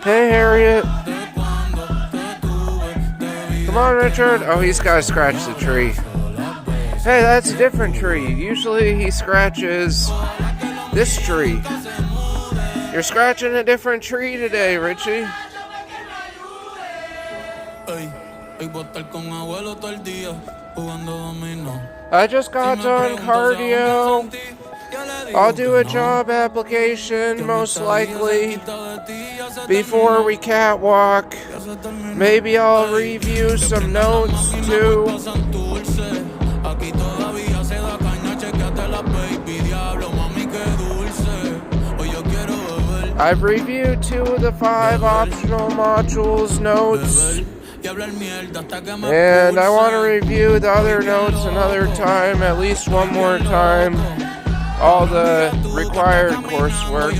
Hey, Harriet. Come on, Richard. Oh, he's got to scratch the tree. Hey, that's a different tree. Usually he scratches this tree. You're scratching a different tree today, Richie. I just got done cardio. I'll do a job application, most likely, before we catwalk. Maybe I'll review some notes, too. I've reviewed 2 of the 5 optional modules notes, and I want to review the other notes another time, at least one more time, all the required coursework.